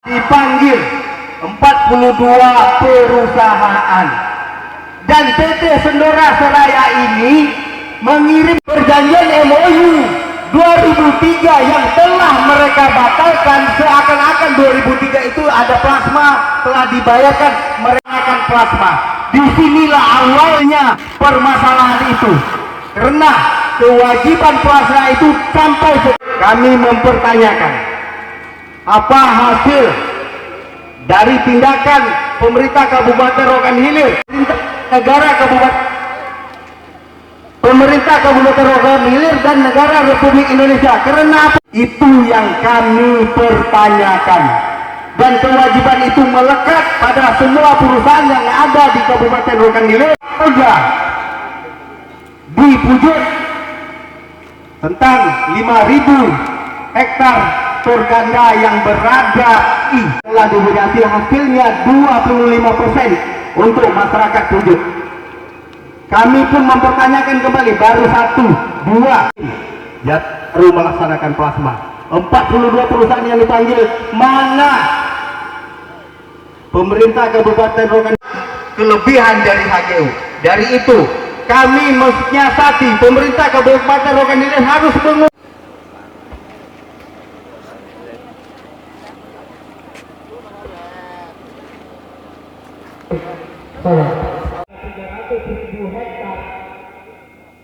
dipanggil 42 perusahaan dan PT Sendora Seraya ini mengirim perjanjian MOU 2003 yang telah mereka batalkan, seakan-akan 2003 itu ada plasma telah dibayarkan, mereka akan plasma. Disinilah awalnya permasalahan itu, karena kewajiban plasma itu sampai kami mempertanyakan apa hasil dari tindakan pemerintah Kabupaten Rokan Hilir, pemerintah Kabupaten Rokan Hilir dan negara Republik Indonesia. Karena itu yang kami pertanyakan, dan kewajiban itu melekat pada semua perusahaan yang ada di Kabupaten Rokan Hilir. Juga dipujut tentang 5.000 hektar turganda yang berada telah diberi hasilnya 25% untuk masyarakat Pujut. Kami pun mempertanyakan kembali, baru 1, 2 baru melaksanakan plasma. 42 perusahaan yang dipanggil, mana pemerintah Kabupaten Rokan kelebihan dari HGU. Dari itu kami menyiasati pemerintah Kabupaten Rokan Hilir harus mengubah.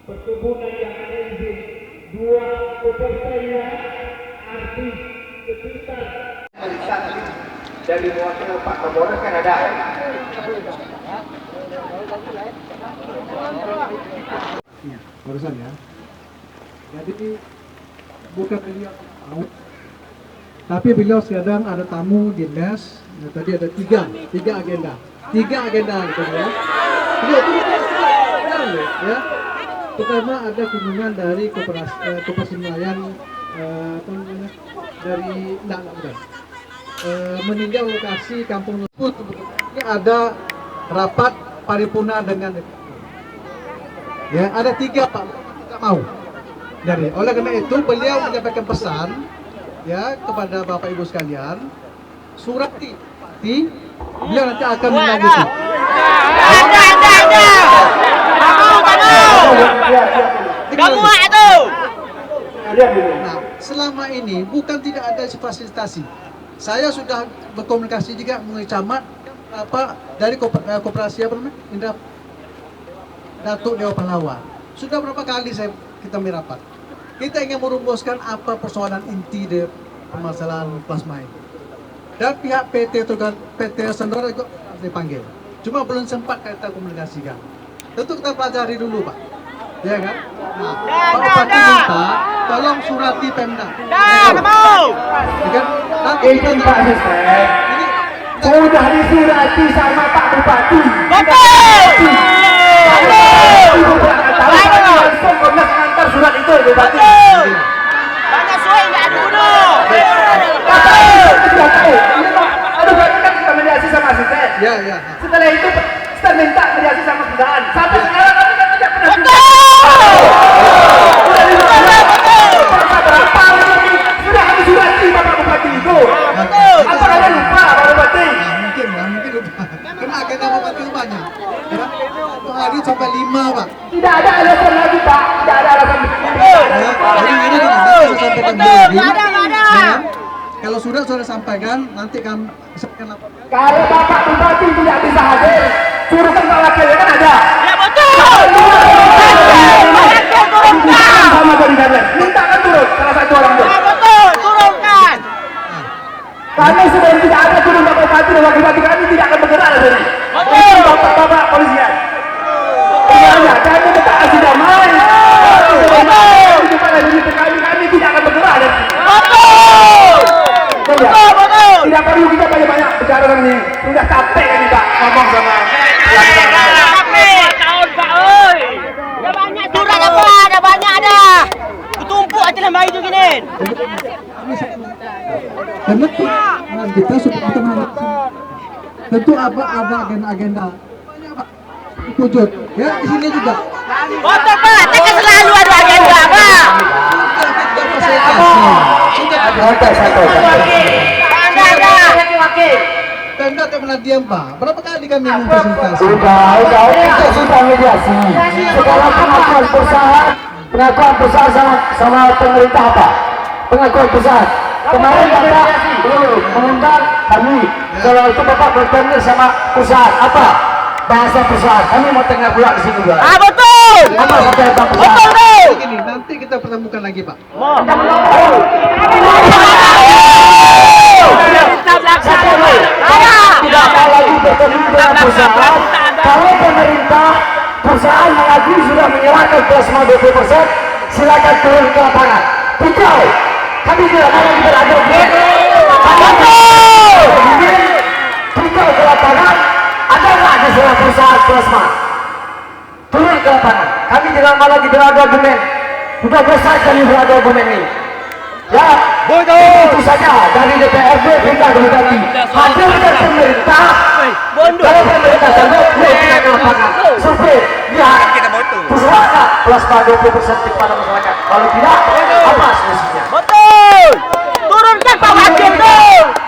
Perkebunan yang ada izin 2% arti sekitar dari mewakili Pak Kapolres kan ada. Barusan ya. Jadi bukan beliau tahu, tapi beliau sedang ada tamu di mes. Nah, tadi ada tiga agenda gitu ya. Beliau itu ya. Pertama ada kunjungan dari Koperasi Nelayan dari meninjau lokasi kampung tersebut. Ini ada rapat paripurna dengan ya, ada 3 Pak, tidak mau. Jadi oleh karena itu beliau menyampaikan pesan ya kepada Bapak Ibu sekalian, surati beliau nanti akan menangguti. Nah, selama ini bukan tidak ada fasilitasi. Saya sudah berkomunikasi juga mengenai camat dari koperasi Indra Datuk Dewa Pahlawan. Sudah berapa kali kita merapat. Kita ingin merumuskan apa persoalan inti dari permasalahan plasma ini. Dan pihak PT Sendora juga dipanggil. Cuma belum sempat kita komunikasikan. Tentu kita pelajari dulu, Pak. Ya kan? Nah, Pak Bupati minta tolong surati Pemda. mau. Ya kan? Nanti Izin Pak Sistem. Sudah disurati sama Pak Bupati. Betul. Langsung Komnas ngantar surat itu Bupati. Banyak suai nggak ada gunung. Aduh, berarti kan kita mediasi sama asisten. Ya. Setelah itu kita minta mediasi sama perusahaan. Sampai sekarang kami kan tidak pernah. Sudah berapa ini? Sudah kami surati Bapak Bupati itu. Apa kalian lupa Bapak Bupati? Mungkin lupa. Karena agenda Bupati itu banyak. Ya. Hari sampai 5, Pak. Tidak ada alasan lagi, Pak. Tidak ada alasan. Kalau sudah sampaikan, nanti kami kalau Bapak Bupati tidak bisa hadir, suruhkan Pak Wakil, kan ada. Ya betul. Turunkan sama dari Darles. Mintakan turun salah satu orang itu. Ya betul, turunkan. Kami sudah tidak ada turun Bapak Bupati dan Wakil Bupati, kami tidak akan bergerak dari sini. Betul. Bapak polisian. Iya, kami tetap asli damai. Kami tidak akan bergerak dari sini. Betul. Tidak perlu kita banyak-banyak bicara dengan ini. Sudah capek kan Pak ngomong sama. Ada banyak surat apa? Ada banyak ada. Bertumpuk aja lah mari tu gini. karena kita sudah tentu apa ada agenda wujud ya di sini juga. Betul Pak, tak selalu ada agenda Pak. Sudah Ada. Pemda tak pernah diam Pak. Berapa kali kami memfasilitasi? Sudah mediasi. Sekarang pengakuan perusahaan sama pemerintah apa? Pengakuan perusahaan. Kemarin Bapak mengundang kami. Kalau itu Bapak bertanya sama perusahaan apa? Bahasa perusahaan. Kami mau tengah pula di sini juga. Betul. Apa kata tentang perusahaan? Betul tu. Begini, nanti kita pertemukan lagi Pak. Tidak ada lagi bertemu dengan perusahaan. Kalau perusahaan mengakui sudah menyerahkan plasma 20%, silakan turun ke lapangan. Hijau, kami tidak mau lagi berada di hijau ke lapangan. Ada nggak di sebelah perusahaan plasma? Turun ke lapangan. Kami tidak mau lagi berada argumen. Sudah selesai kami berada argumen ini. Ya, itu saja dari DPRD minta demokrasi. Hadirkan pemerintah. Kalau pemerintah sanggup, kita ke lapangan. Survei, lihat. Perusahaan plasma 20% kepada masyarakat. Kalau tidak, apa solusinya? Betul. Turunkan Pak Wakil tu.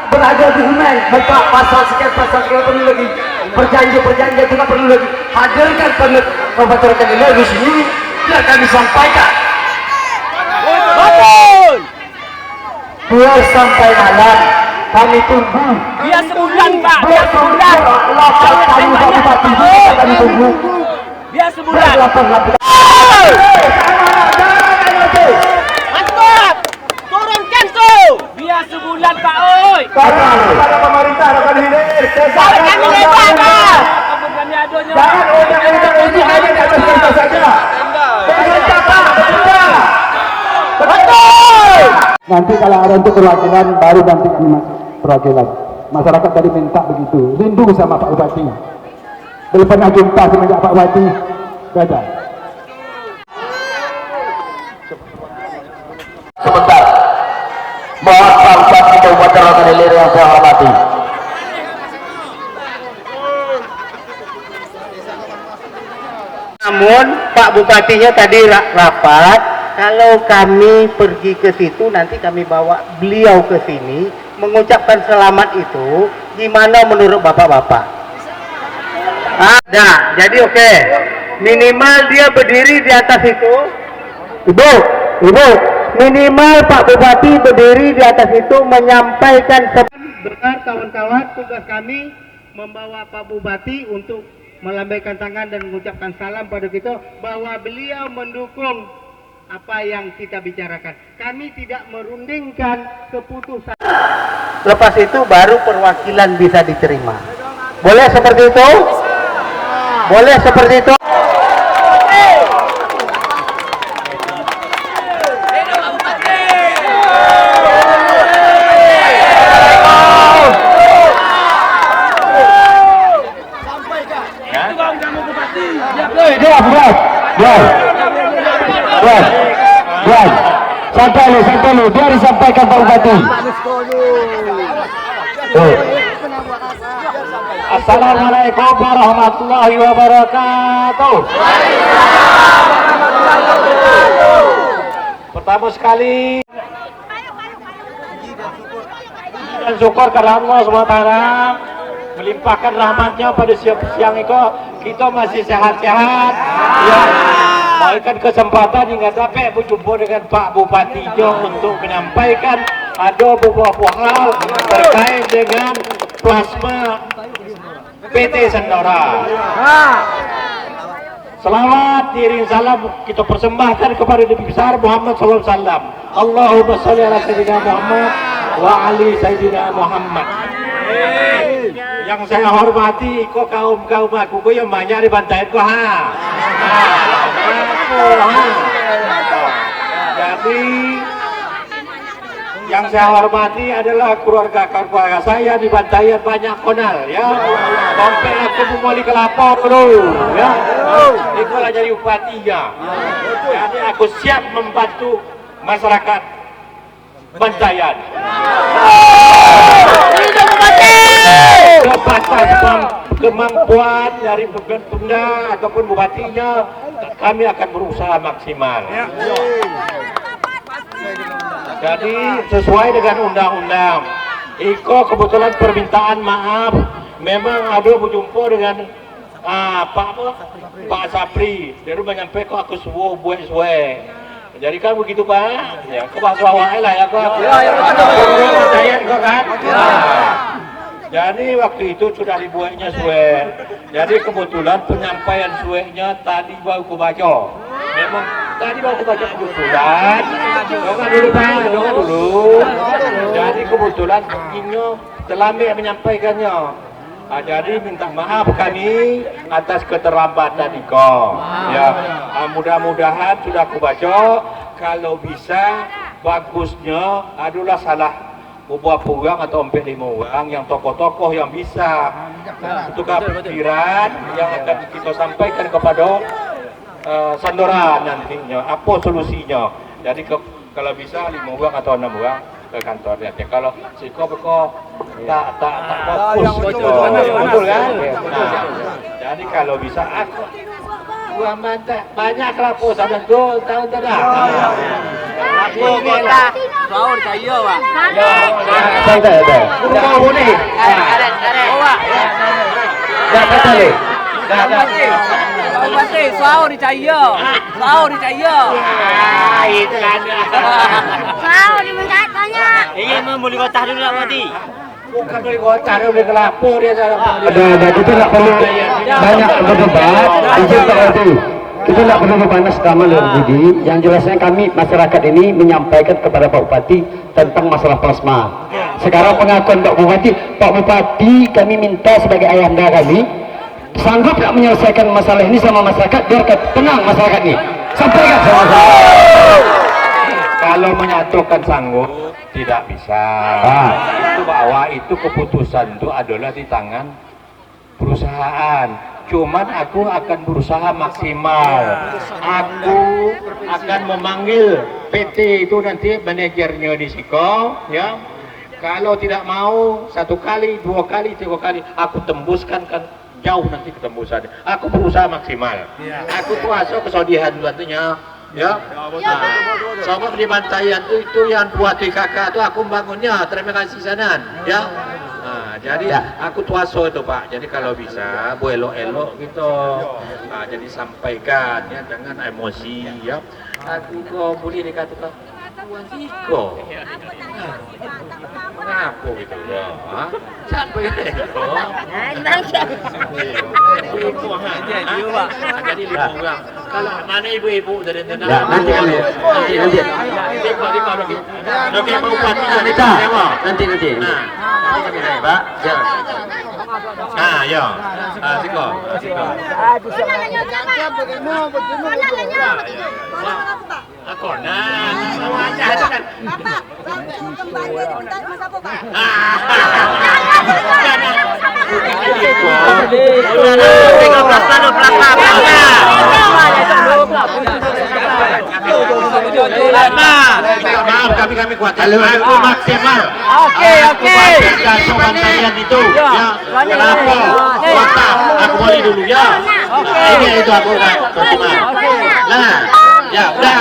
Berada di human, buka pasal sekian perlu lagi. Perjanjian itu tak perlu lagi. Hadirkan pembacaran energi sini, biar kami sampaikan. Betul. 2 sampai malam kami tunggu. Biar sebulan Pak. Biar sebulan. Lapar kami bupati kami tunggu. Biar sebulan. Mantap. Turunkan tu. Biar sebulan Pak Oi. Kepada pemerintah akan hilir. Kalau kami lebar Pak. Jangan undang-undang ini hanya di atas kertas saja. Pemerintah Pak, pemerintah. Betul. Nanti kalau ada untuk perwakilan baru nanti perwakilan. Masyarakat tadi minta begitu. Rindu sama Pak Bupati. Belum pernah jumpa semenjak Pak Bupati. Beda. Sebentar. Mohon Pak Bupati Kabupaten Rokan Hilir yang saya hormati. Namun Pak Bupatinya tadi rapat, kalau kami pergi ke situ nanti kami bawa beliau ke sini mengucapkan selamat itu, gimana menurut bapak-bapak? Ada, jadi oke. Minimal dia berdiri di atas itu. Ibu, minimal Pak Bupati berdiri di atas itu menyampaikan. Benar kawan-kawan, tugas kami membawa Pak Bupati untuk melambaikan tangan dan mengucapkan salam pada kita bahwa beliau mendukung apa yang kita bicarakan. Kami tidak merundingkan keputusan. Lepas itu baru perwakilan bisa diterima. Boleh seperti itu? Boleh seperti itu? Sampai lu, biar disampaikan Pak Bupati. Assalamualaikum warahmatullahi wabarakatuh. Pertama sekali dan syukur karena Allah SWT melimpahkan rahmatnya pada siang itu kita masih sehat-sehat ya. Berikan kesempatan hingga dapat berjumpa dengan Pak Bupati Jo untuk menyampaikan ada beberapa hal terkait dengan plasma PT Sandora. Selawat diiring salam kita persembahkan kepada Nabi besar Muhammad SAW. Allahumma sholli ala Sayyidina Muhammad wa ali Sayyidina Muhammad. Yang saya hormati kok kaum aku yang banyak di bantai kok Jadi yang saya hormati adalah keluarga saya di Bantayan banyak konal ya. Sampai aku mengoli ke lapor dulu ya. Itulah jadi bupatinya. Jadi aku siap membantu masyarakat Bantayan. Sebatas kemampuan dari Pemda ataupun bupatinya, kami akan berusaha maksimal. Jadi sesuai dengan undang-undang Iko kebetulan permintaan maaf. Memang ada berjumpa dengan Pak Sapri. Dia menyampaikan kok aku suruh buat suai. Jadi kan begitu Pak. Ya, ke bahasa awal lah ya kok. Percaya kok kan. Jadi waktu itu sudah dibuatnya suai. Jadi kebetulan penyampaian suainya tadi baru aku baca. Memang tadi baru aku baca kebetulan. Doa dulu Pak, doa dulu. Jadi kebetulan ini terlambat menyampaikannya. Jadi minta maaf kami atas keterlambatan Iko. Ya, mudah-mudahan sudah aku baca. Kalau bisa bagusnya adalah salah beberapa orang atau 4-5 orang yang tokoh-tokoh yang bisa tukar pikiran yang akan kita sampaikan kepada Sandora nantinya. Apa solusinya? Jadi kalau bisa 5 orang atau 6 orang ke kantornya. Kalau Siko tak fokus gitu. Betul kan? Nah, jadi kalau bisa aku buang mata banyak kelapa sana tu tahu tak? Aku kita Sahur cayo Pak. Ada. Rumah boleh. Ada. Bawa. Dah boleh. Pasti sahur cayo. Sahur cayo. itu kan. Sahur di mengat banyak. Iya mau beli kotah dulu lah tadi. Bukan beli kota, dia beli kelapa dia. Ada kita tak perlu banyak berdebat. Izin Pak Wati. Kita tak perlu berpanas selama lebih. Yang jelasnya kami masyarakat ini menyampaikan kepada Pak Bupati tentang masalah plasma. Sekarang pengakuan Pak Bupati kami minta sebagai ayahanda kami sanggup tak menyelesaikan masalah ini sama masyarakat biar tenang masyarakat ini. Sampaikan sama masyarakat. Kalau menyatukan sanggup tidak bisa. Itu bahwa itu keputusan itu adalah di tangan perusahaan. Cuman aku akan berusaha maksimal. Aku akan memanggil PT itu nanti manajernya di Siko, ya. Kalau tidak mau 1 kali, 2 kali, 3 kali, aku tembuskan kan jauh nanti ketembusan. Aku berusaha maksimal. Aku kuasa kesedihan nantinya. Ya, sama di Bantayan itu yang buat kakak itu aku bangunnya. Terima kasih Sanan. Ya, jadi aku tuaso itu Pak. Jadi kalau bisa, bu elok-elok gitu. Jadi sampaikan ya, jangan emosi ya. Aku kok boleh dikatakan Siko. Kenapa gitu ya? Sampai itu. Jadi 5 orang. Kalau mana ibu-ibu dari tenang. Ya, nanti. Oke, mau buat Nanti. Nah, Pak. Ya. Ah, ya. Siko. Aku nah, sama aja kan. Maaf kami kuat. Aku maksimal. Oke. Soal kalian itu, ya. Kenapa? Kuota, aku boleh dulu ya. Ini itu aku maksimal. Nah, ya udah.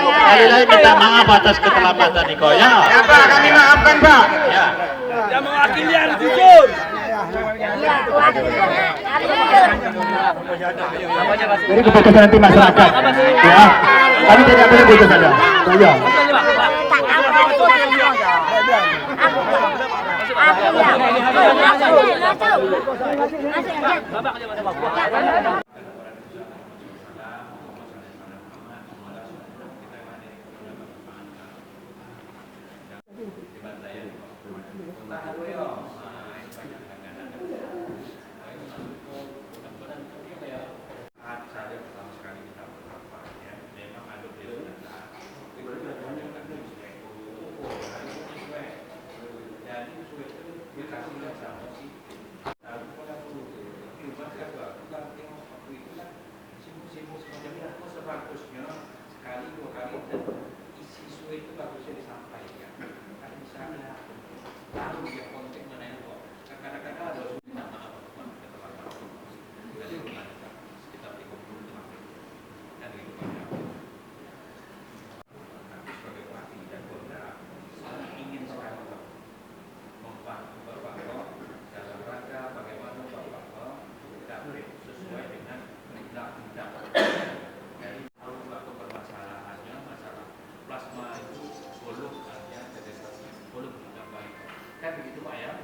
Kali lagi minta maaf atas keterlambatan Niko ya. Ya Pak, kami maafkan Pak. Ya. Yang mewakili harus jujur. Jadi keputusan nanti masyarakat. Ya, kami tidak boleh putus saja. Saja. Pak ya.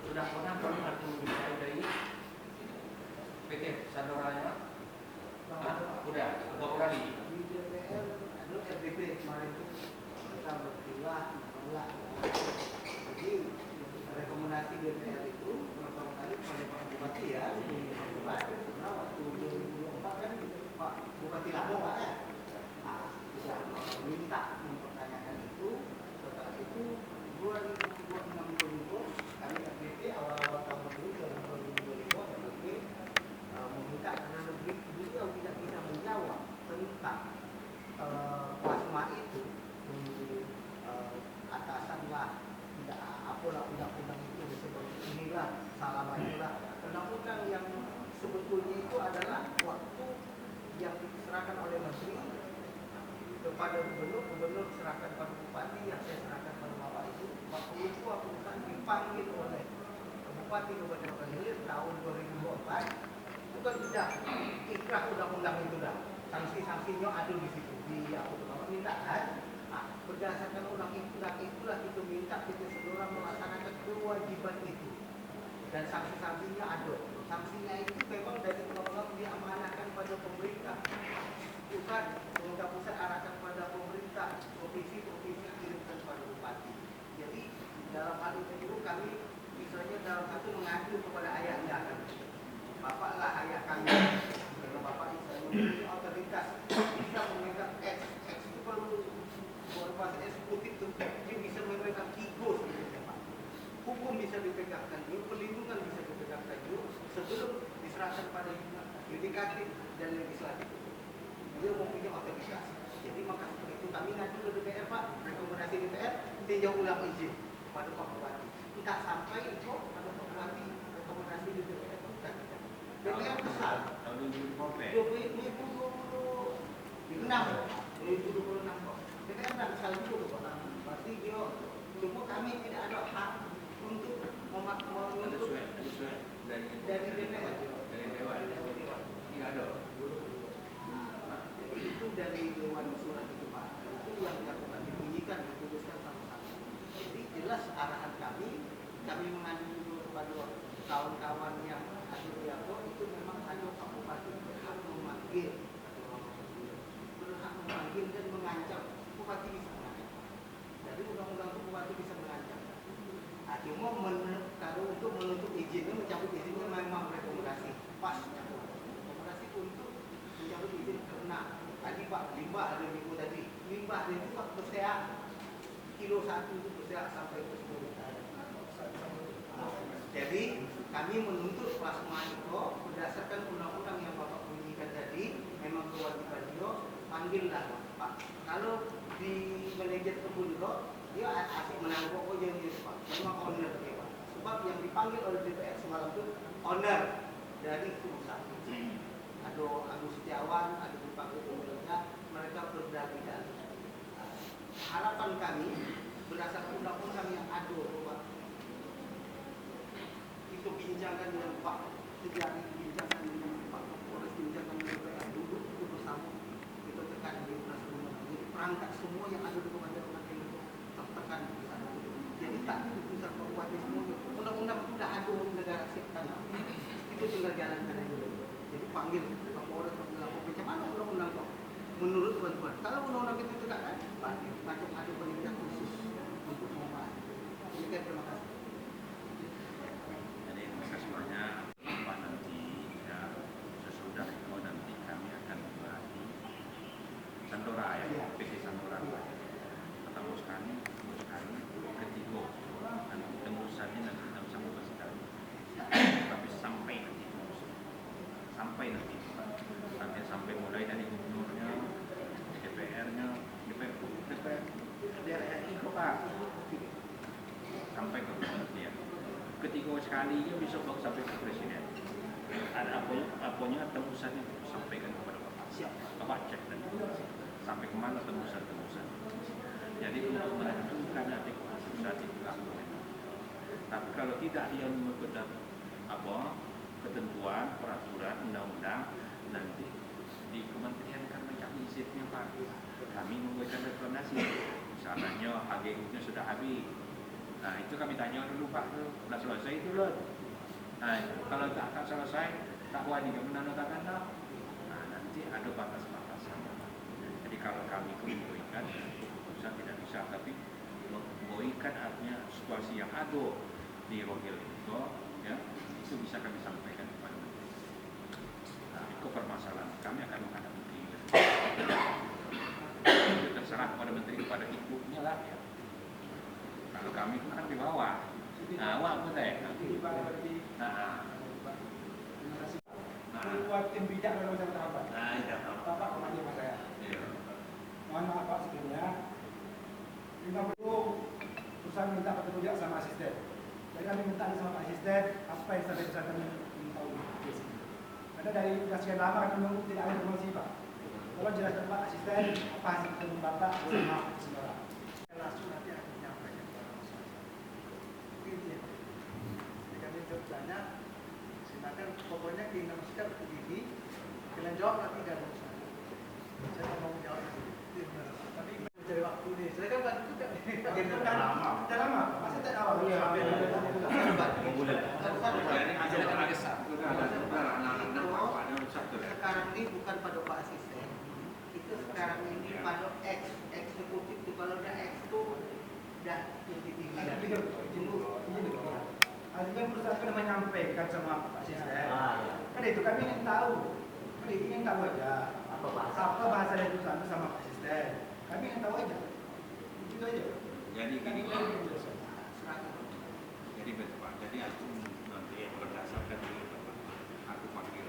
Sudah pernah kami mulai dari PT Sandoranya? Udah, berapa kali? Di DPR, RDP kemarin itu kita berkilah menolak. Jadi rekomendasi DPR itu pertama kali kepada Pak Bupati ya, karena waktu 2024 kan Pak Bupati Lampung Pak ya, sudah minta mempertanyakan itu. Setelah itu 2026 kami RDP awal-awal tahun ini 2022 RDP meminta karena beliau tidak bisa menjawab tentang plasma itu atasan lah tidak apalah undang-undang itu seperti inilah salah inilah undang-undang yang sebetulnya itu adalah waktu yang diserahkan oleh menteri kepada gubernur serahkan pada bupati, yang saya serahkan pada bapak itu waktu itu aku kan dipanggil oleh Bupati Kabupaten Hilir tahun 2024 itu kan sudah ikrah undang-undang itu dah, sanksi-sanksinya ada di situ di aku permintaan. Berdasarkan undang-undang itulah kita minta kita semua melaksanakan kewajiban itu dan sanksi-sanksinya ada. Sanksinya itu memang dari undang-undang diamanahkan pada pemerintah, bukan pemerintah pusat arahkan pada pemerintah, provinsi kirimkan pada bupati. Jadi dalam hal itu kami misalnya dalam satu mengadu kepada ayahnya kan, bapaklah ayah kami, kalau bapak bisa memiliki otoritas bisa memegang X itu perlu berupa eksekutif itu dia bisa memegang kigo sebenarnya Pak. Hukum bisa dipegangkan dia, perlindungan bisa dipegangkan dia sebelum diserahkan pada yudikatif dan legislatif. Dia mempunyai otoritas. Jadi maka seperti itu kami ngadu ke DPR Pak, rekomendasi DPR tinjau ulang izin pada Pak Bupati. Tidak sampai itu pada Pak Bupati rekomendasi DPR bukan. DPR besar. Tahun 2026. 2026 kok. DPR tidak besar dulu kok. Berarti dia cuma kami tidak ada hak untuk menuntut dari DPR. Dari Dewan. Tidak ada. Itu dari Dewan Surat itu Pak, itu yang dapat dibunyikan, diputuskan sama-sama. Jadi jelas arahan kami mengadu kepada kawan-kawan yang ada di Yapo itu memang ada Pak Bupati berhak memanggil dan mengancam. Bupati bisa mengancam. Dari undang-undang itu Bupati bisa mengancam. Cuma kalau untuk menuntut izinnya, mencabut izinnya memang rekomendasi pas rekomendasi untuk mencabut izin karena tadi Pak limbah ada minggu tadi limbah itu Pak berseak kilo 1 itu berseak sampai ke 10 jadi kami menuntut plasma itu berdasarkan undang-undang yang Bapak bunyikan tadi memang kewajiban dia panggillah Pak. Kalau di manajer kebun itu dia asik menanggung aja dia Pak, memang owner dia Pak. Sebab yang dipanggil oleh DPR semalam itu owner dari perusahaan. Ada Agus Setiawan, ada dipanggil ownernya, mereka berdalih. Harapan kami berdasarkan undang-undang yang ada Pak, itu bincangkan dengan Pak Sejari, bincangkan dengan Pak Kapolres, bincangkan dengan DPR, duduk itu bersama kita tekan di undang-undang. Jadi perangkat semua yang ada di Kabupaten itu tertekan di sana. Jadi tak di pusat Kabupaten semua. Undang-undang itu sudah ada negara siapkan. Itu tinggal jalankan aja. Jadi panggil Kapolres, macam mana undang-undang kok? Menurut tuan-tuan, kalau undang-undang itu tegakkan, macam ada penindakan khusus untuk membahas. Demikian, terima kasih. Jadi mereka semuanya apa nanti ya sesudah itu nanti kami akan berarti Sandora ya, PT Sandora ketemu sekali ketiga dan tembusannya nanti tidak sampai sekali tapi sampai mulai dari gubernurnya, DPR-nya, DPR daerah itu Pak sampai ke kementerian. Ketiga sekalinya bisa sampai ke presiden. Ada apanya tembusannya sampaikan kepada Bapak. Bapak cek dan sampai kemana tembusan. Jadi untuk menentukan nanti keputusan itu lakukan. Tapi kalau tidak dia mengikuti ketentuan peraturan undang-undang nanti di kementerian kan mencari izinnya Pak. Kami memberikan rekomendasi. Misalnya HGU-nya sudah habis. Nah itu kami tanya dulu Pak, sudah selesai itu loh. Nah kalau tak selesai, tak wajib menandatangan tak. Nah nanti ada batas-batasan. Jadi kalau kami memboikan, keputusan tidak bisa, tapi memboikan artinya situasi yang ada di Rogel itu, ya itu bisa kami sampaikan kepada Menteri. Nah itu permasalahan kami akan menghadapi Menteri. Itu terserah kepada Menteri, kepada ibunya lah ya. Kalau kami kan di bawah. Nah, awak pun deh. Buat tim bijak dalam masa tahapan. Nah, iya. Bapak kemana mas saya? Mohon maaf Pak sebelumnya. 50 perusahaan minta petunjuk sama asisten. Jadi kami minta sama Pak Asisten apa yang sampai perusahaan kami tahu. Karena dari sekian lama kami menunggu tidak ada informasi Pak. Tolong jelaskan Pak Asisten apa hasil ketemu Bapak sama saudara. Langsung nanti akan menyampaikan kepada masyarakat. Begitu ya. Jadi kami bertanya, silakan pokoknya keinginan masyarakat begini, kalian jawab nanti tidak ada urusan. Saya tak mau jawab itu. Tapi mencari waktu nih. Saya kan bantu juga. Sudah lama. Masa tak awal. Sekarang ini bukan pada Pak Asisten, itu sekarang ini pada eksekutif itu. Kalau udah X itu udah tinggi. Artinya perusahaan kan menyampaikan sama Pak Asisten. Kan itu kami ingin tahu. Kami ingin tahu aja. Apa bahasa dari perusahaan itu sama Pak Asisten. Kami ingin tahu aja. Itu aja. Jadi gini jadi betul Pak. Jadi aku nanti berdasarkan ini Pak. Aku panggil.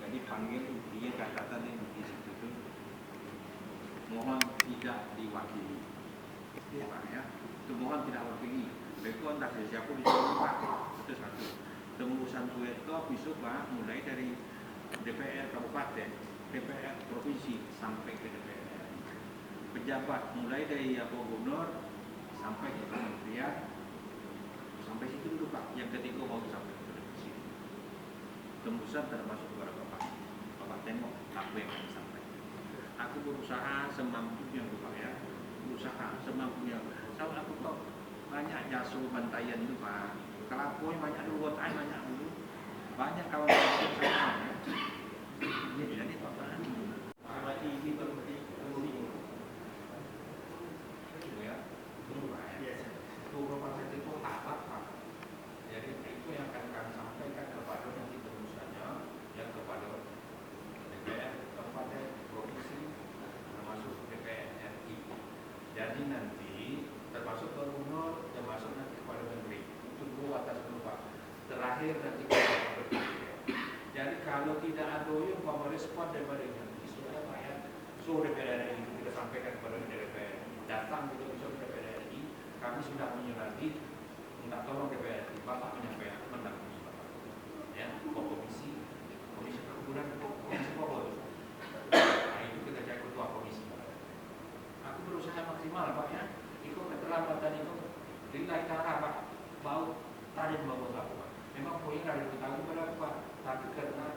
Jadi panggil dia catatan yang di situ itu mohon tidak diwakili. Pak ya. Itu mohon tidak wakili. Itu entah siapa di sini Pak. Itu satu. Tembusan suet itu besok Pak mulai dari DPR Kabupaten, DPR Provinsi sampai ke DPR. Pejabat mulai dari Gubernur sampai ke Kementerian, sampai situ dulu Pak. Yang ketiga mau sampai ke Presiden. Tembusan termasuk kepada Bapak. Bapak tengok apa yang kami sampaikan. Aku berusaha semampunya Pak ya, berusaha semampunya. Sama aku kok banyak jasa bantayan itu Pak. Kelakuan banyak dulu, buat banyak dulu. Banyak kawan saya. Jadi Bapak berarti ini berarti itu tahap Pak. Jadi itu yang akan kami sampaikan kepada nanti terusannya, yang kepada DPR Kabupaten Provinsi termasuk DPR RI. Jadi nanti termasuk Gubernur, termasuk nanti kepada Menteri. Itu dulu atas dulu Pak. Terakhir nanti kepada Presiden. Jadi kalau tidak ada yang mau merespon daripada nanti sudah Pak ya. So DPR RI kita sampaikan kepada DPR. Datang gitu ke DPR RI. Kami sudah menyurati, minta tolong DPR Bapak menyampaikan mendampingi Bapak, ya, komisi perkebunan, komisi pokok. Nah itu kita cari ketua komisi. Aku berusaha maksimal Pak ya, itu keterlambatan itu lillahi ta'ala Pak, mau tadi mau aku Pak. Memang poin ada diketahui pada Pak, tapi karena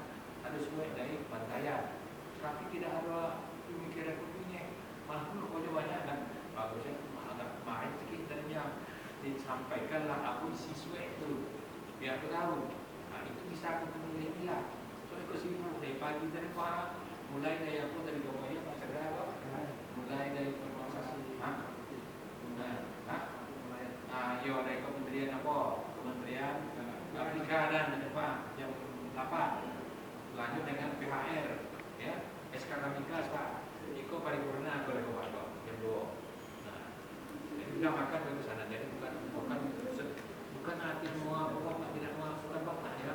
ada semua dari bantayan, tapi tidak ada pemikiran punya, malah pokoknya banyak kan, bagusnya agak main sedikit tadinya disampaikanlah aku siswa itu biar aku tahu. Nah itu bisa aku kemudian bilang soalnya aku sibuk dari pagi dari Pak, mulai dari aku dari Gomoya Pak Segera Pak, mulai dari proses yo dari kementerian apa, kementerian perikanan Pak jam 8 lanjut dengan PHR ya, SK Migas Pak, Iko paripurna ke Lekopato jam 2. Tidak makan ke sana, jadi bukan arti semua bapak tidak masukkan bapak ya,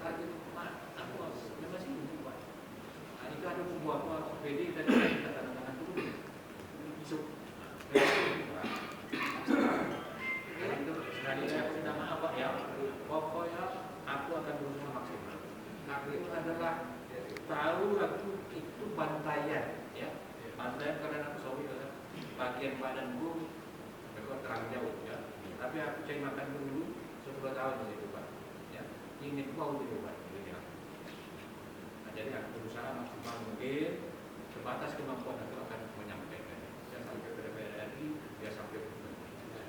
arti aku masih ini Pak. Nah, itu ada sebuah PD dan kita tanda-tangan dulu besok. Itu sekali saya sudah maaf Pak ya, pokoknya aku akan berusaha maksimal. Aku itu adalah tahu aku itu bantayan ya, bantayan karena aku sobi kan bagian badanku terlalu jauh ya, tapi aku cari makan dulu 10 tahun di situ Pak ya, ingin mau di rumah gitu ya. Nah jadi aku berusaha maksimal mungkin, sebatas kemampuan aku akan menyampaikan ya, sampai ke DPR RI ya, sampai ke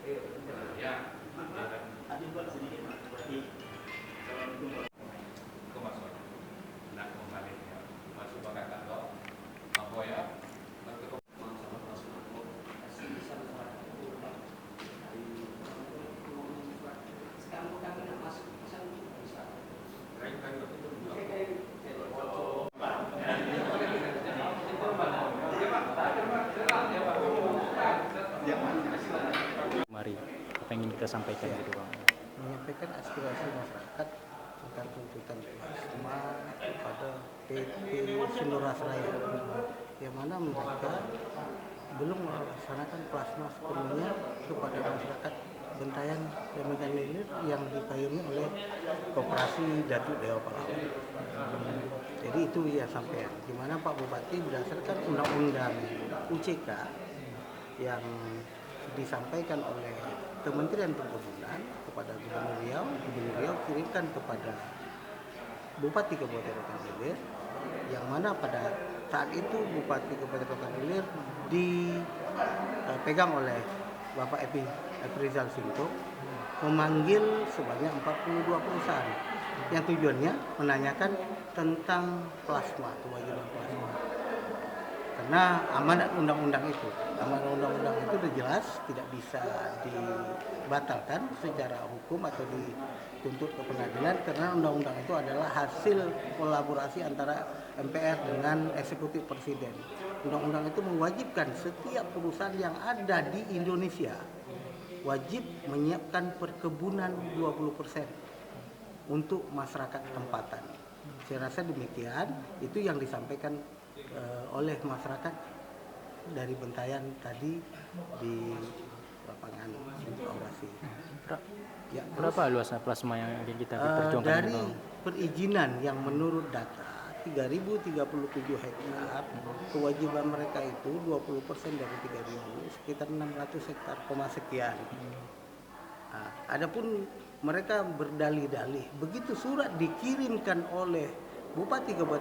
Mari, apa yang ingin kita sampaikan gitu Bang? Menyampaikan aspirasi masyarakat tentang tuntutan plasma pada PT Sindoras Raya, yang mana mereka belum melaksanakan plasma sepenuhnya kepada masyarakat Bentayan dan Medan yang dipayungi oleh Koperasi Datuk Dewa Pahlawan. Jadi itu ya sampai di mana Pak Bupati berdasarkan undang-undang UCK yang disampaikan oleh Kementerian Perkebunan kepada Gubernur Riau kirimkan kepada Bupati Kabupaten Rokan Hilir, yang mana pada saat itu Bupati Kabupaten Rokan Hilir dipegang oleh Bapak Epi Rizal Sinto, memanggil sebanyak 42 perusahaan yang tujuannya menanyakan tentang plasma, kewajiban plasma. Karena amanat undang-undang itu sudah jelas tidak bisa dibatalkan secara hukum atau dituntut ke pengadilan, karena undang-undang itu adalah hasil kolaborasi antara MPR dengan eksekutif presiden. Undang-undang itu mewajibkan setiap perusahaan yang ada di Indonesia wajib menyiapkan perkebunan 20% untuk masyarakat tempatan. Saya rasa demikian, itu yang disampaikan oleh masyarakat dari Bentayan tadi di lapangan orasi. Ya, Berapa luasnya plasma yang kita perjuangkan? dari perizinan yang menurut data 3.037 hektar, kewajiban mereka itu 20% dari 3.000, sekitar 600 hektar, sekian. Nah, adapun mereka berdalih-dalih, begitu surat dikirimkan oleh Bupati Kabupaten